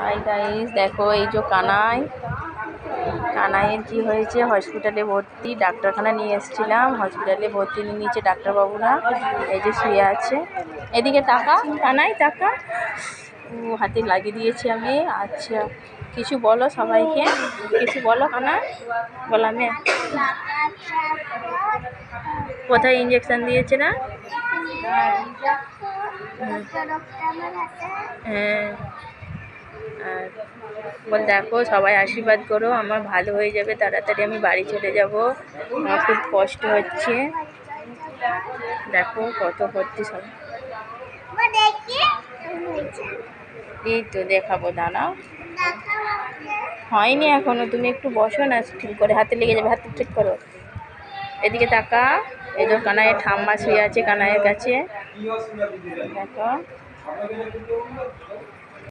Hi guys, দেখো এই যে কানাইয়ের কি হয়েছে, হসপিটালে ভর্তি। ডাক্তারখানা নিয়ে এসেছিলাম, হসপিটালে ভর্তি নিয়ে নিয়েছে ডাক্তারবাবুরা। এই যে শুয়ে আছে। এদিকে তাকা কানাই, তাকা। হাতে লাগিয়ে দিয়েছি আমি। আচ্ছা, কিছু বলো সবাইকে, কিছু বলো কানা। বললাম কোথায় ইঞ্জেকশন দিয়েছে না? হ্যাঁ, আর বল দেখো সবাই আশীর্বাদ করো, আমার ভালো হয়ে যাবে তাড়াতাড়ি, আমি বাড়ি চলে যাব। আমার খুব কষ্ট হচ্ছে। দেখো কত ভর্তি সব। এই তো দেখাবো, দাঁড়াও। হয়নি এখনো, তুমি একটু বসো না, ঠিক করে হাতে লেগে যাবে, হাতে ঠিক করো। এদিকে তাকা। এই তো কানাইয়ের ঠাম্মা শুয়ে আছে কানাইয়ের কাছে, দেখো।